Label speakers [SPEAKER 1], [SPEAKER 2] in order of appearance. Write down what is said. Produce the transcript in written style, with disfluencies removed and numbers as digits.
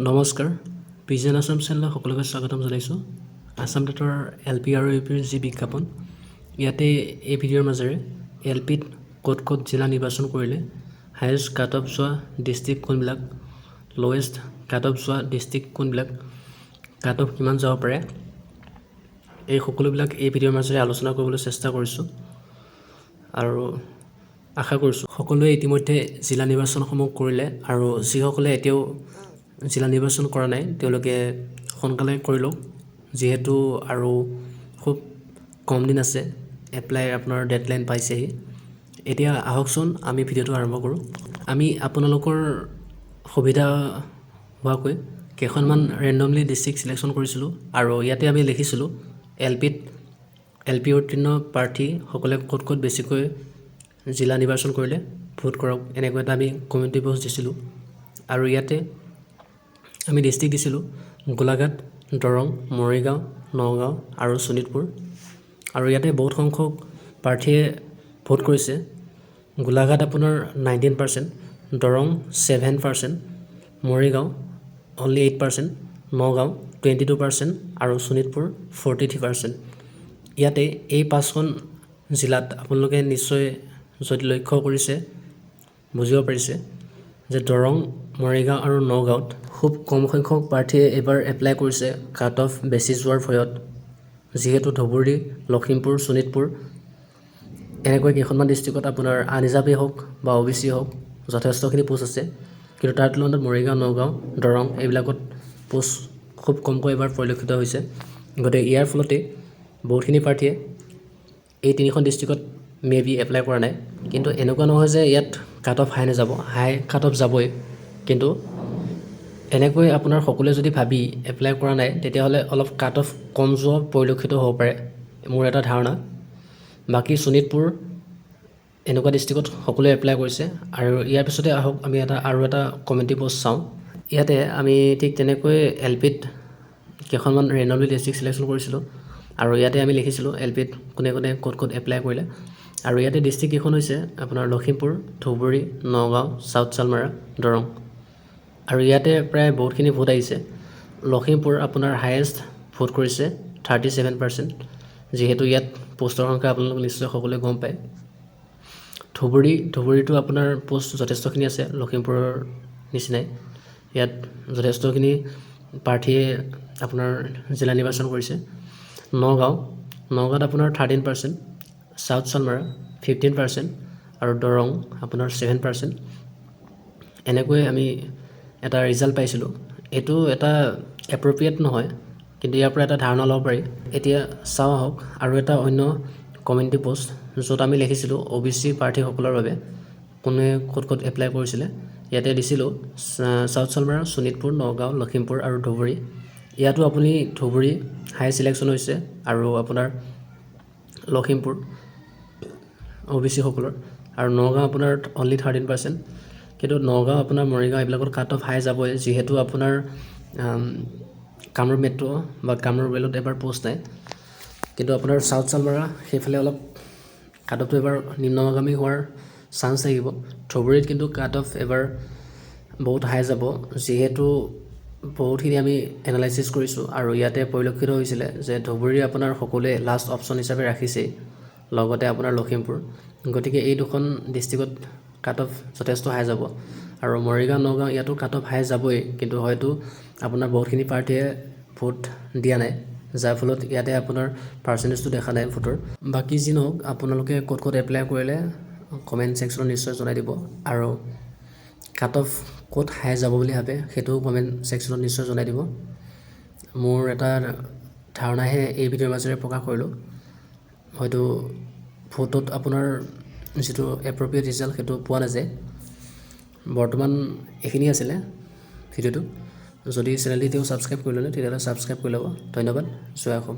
[SPEAKER 1] নমস্কাৰ পিজন আসাম চেনেলক সকলোকে স্বাগতম জনাইছোঁ আসাম টেটৰ এলপি আৰু ইউপিৰ যি বিজ্ঞাপন ইয়াতে এই ভিডিঅ'ৰ মাজেৰে এলপিত ক'ত জিলা নিৰ্বাচন কৰিলে হাইয়েষ্ট কাট অফ যোৱা ডিষ্ট্ৰিক্ট কোনবিলাক লোৱেষ্ট কাট অফ যোৱা ডিষ্ট্ৰিক্ট কোনবিলাক কাট অফ কিমান যাব পাৰে এই সকলোবিলাক এই ভিডিঅ'ৰ মাজেৰে আলোচনা কৰিবলৈ চেষ্টা কৰিছোঁ আৰু আশা কৰিছোঁ সকলোৱে ইতিমধ্যে জিলা নিৰ্বাচনসমূহ কৰিলে আৰু যিসকলে এতিয়াও জিলা নিৰ্বাচন কৰা নাই তেওঁলোকে সোনকালে কৰি লওক যিহেতু আৰু খুব কম দিন আছে এপ্লাই আপোনাৰ ডেডলাইন পাইছেহি এতিয়া আহকচোন আমি ভিডিঅ'টো আৰম্ভ কৰোঁ আমি আপোনালোকৰ সুবিধা হোৱাকৈ কেইখনমান ৰেণ্ডমলি ডিষ্ট্ৰিক্ট চিলেকশ্যন কৰিছিলোঁ আৰু ইয়াতে আমি লিখিছিলোঁ এলপি উত্তীৰ্ণ প্ৰাৰ্থীসকলে ক'ত বেছিকৈ জিলা নিৰ্বাচন কৰিলে ভোট কৰক এনেকৈ এটা আমি কমিউনিটি পোষ্ট দিছিলোঁ আৰু ইয়াতে আমি ডিষ্ট্ৰিক্ট দিছিলোঁ গোলাঘাট দৰং মৰিগাঁও নগাঁও আৰু শোণিতপুৰ আৰু ইয়াতে বহুত সংখ্যক প্ৰাৰ্থীয়ে ভোট কৰিছে গোলাঘাট আপোনাৰ 19% দৰং 7% মৰিগাঁও অনলি 8% নগাঁও 22% আৰু শোণিতপুৰ 43% ইয়াতে এই পাঁচখন জিলাত আপোনালোকে নিশ্চয় যদি লক্ষ্য কৰিছে বুজিব পাৰিছে যে দৰং মৰিগাঁও আৰু নগাঁৱত খুব কম সংখ্যক প্ৰাৰ্থীয়ে এবাৰ এপ্লাই কৰিছে কাট অফ বেছি যোৱাৰ ভয়ত যিহেতু ধুবুৰী লখিমপুৰ শোণিতপুৰ এনেকৈ কেইখনমান ডিষ্ট্ৰিক্টত আপোনাৰ আনৰিজাৰ্ভেই হওক বা OBC হওক যথেষ্টখিনি পোষ্ট আছে কিন্তু তাৰ তুলনাত মৰিগাঁও নগাঁও দৰং এইবিলাকত পোষ্ট খুব কমকৈ এবাৰ পৰিলক্ষিত হৈছে গতিকে ইয়াৰ ফলতে বহুতখিনি প্ৰাৰ্থীয়ে এই তিনিখন ডিষ্ট্ৰিক্টত মেবি এপ্লাই কৰা নাই কিন্তু এনেকুৱা নহয় যে ইয়াত কাট অফ হাই নাযাব হাই কাট অফ যাবই কিন্তু এনেকৈ আপোনাৰ সকলোৱে যদি ভাবি এপ্লাই কৰা নাই তেতিয়াহ'লে অলপ কাট অফ কম যোৱা পৰিলক্ষিত হ'ব পাৰে মোৰ এটা ধাৰণা বাকী শোণিতপুৰ এনেকুৱা ডিষ্ট্ৰিক্টত সকলোৱে এপ্লাই কৰিছে আৰু ইয়াৰ পিছতে আহক আমি আৰু এটা কমিউনিটি পোষ্ট চাওঁ ইয়াতে আমি ঠিক তেনেকৈ এলপিত কেইখনমান ৰেণ্ডমলি ডিষ্ট্ৰিক্ট চিলেকশ্যন কৰিছিলোঁ আৰু ইয়াতে আমি লিখিছিলোঁ এলপিত কোনে ক'ত এপ্লাই কৰিলে আৰু ইয়াতে ডিষ্ট্ৰিক্ট কেইখন হৈছে আপোনাৰ লখিমপুৰ ধুবুৰী নগাঁও চাউথ চালমাৰা দৰং আৰু ইয়াতে প্ৰায় বহুতখিনি ভোট আহিছে লখিমপুৰ আপোনাৰ হায়েষ্ট ভোট কৰিছে 37% যিহেতু ইয়াত পোষ্টৰ সংখ্যা আপোনালোকে নিশ্চয় সকলোৱে গম পায় ধুবুৰীটো আপোনাৰ পোষ্ট যথেষ্টখিনি আছে লখিমপুৰৰ নিচিনাই ইয়াত যথেষ্টখিনি প্ৰাৰ্থীয়ে আপোনাৰ জিলা নিৰ্বাচন কৰিছে নগাঁৱত আপোনাৰ 13% চাউথ চালমাৰা 15% আৰু দৰং আপোনাৰ 7% এনেকৈ আমি এটা ৰিজাল্ট পাইছিলোঁ এইটো এটা এপ্ৰপ্ৰিয়েট নহয় কিন্তু ইয়াৰ পৰা এটা ধাৰণা ল'ব পাৰি এতিয়া চাওঁ আহক আৰু এটা অন্য কমিউনিটি পোষ্ট য'ত আমি লিখিছিলোঁ OBC প্ৰাৰ্থীসকলৰ বাবে কোনে ক'ত এপ্লাই কৰিছিলে ইয়াতে দিছিলোঁ চাউথ চালমাৰা শোণিতপুৰ নগাঁও লখিমপুৰ আৰু ধুবুৰী ইয়াতো আপুনি ধুবুৰী হাই চিলেকশ্যন হৈছে আৰু আপোনাৰ লখিমপুৰ OBC সকলৰ আৰু নগাঁও আপোনাৰ অনলি 13% কিন্তু নগাঁও আপোনাৰ মৰিগাঁও এইবিলাকত কাট অফ হাই যাবই যিহেতু আপোনাৰ কামৰূপ মেট্ৰ' বা কামৰূপ ৰেলত এবাৰ পোষ্ট নাই কিন্তু আপোনাৰ চাউথ চালমাৰা সেইফালে অলপ কাট অফটো এবাৰ নিম্নগামী হোৱাৰ চান্স থাকিব ধুবুৰীত কিন্তু কাট অফ এবাৰ বহুত হাই যাব যিহেতু বহুতখিনি আমি এনালাইচিছ কৰিছোঁ আৰু ইয়াতে পৰিলক্ষিত হৈছিলে যে ধুবুৰী আপোনাৰ সকলোৱে লাষ্ট অপশ্যন হিচাপে ৰাখিছেই লগতে আপোনাৰ লখিমপুৰ গতিকে এই দুখন ডিষ্ট্ৰিক্টত কাট অফ যথেষ্ট হাই যাব আৰু মৰিগাঁও নগাঁও ইয়াতো কাট অফ হাই যাবই কিন্তু হয়তো আপোনাৰ বহুতখিনি প্ৰাৰ্থীয়ে ভোট দিয়া নাই যাৰ ফলত ইয়াতে আপোনাৰ পাৰ্চেণ্টেজটো দেখা নাই ভোটৰ বাকী যি নহওক আপোনালোকে ক'ত এপ্লাই কৰিলে কমেণ্ট ছেকশ্যনত নিশ্চয় জনাই দিব আৰু কাট অফ ক'ত হাই যাব বুলি ভাবে সেইটো কমেণ্ট ছেকশ্যনত নিশ্চয় জনাই দিব মোৰ এটা ধাৰণাহে এই ভিডিঅ'ৰ মাজেৰে প্ৰকাশ কৰিলোঁ হয়তো ভোটত আপোনাৰ যিটো এপ্ৰপ্ৰিয়েট ৰিজাল্ট সেইটো পোৱা নাযায় বৰ্তমান এইখিনি আছিলে ভিডিঅ'টো যদি চেনেলটি তেওঁ ছাবস্ক্ৰাইব কৰি ল'লে তেতিয়াহ'লে ছাবস্ক্ৰাইব কৰি ল'ব ধন্যবাদ জয় অসম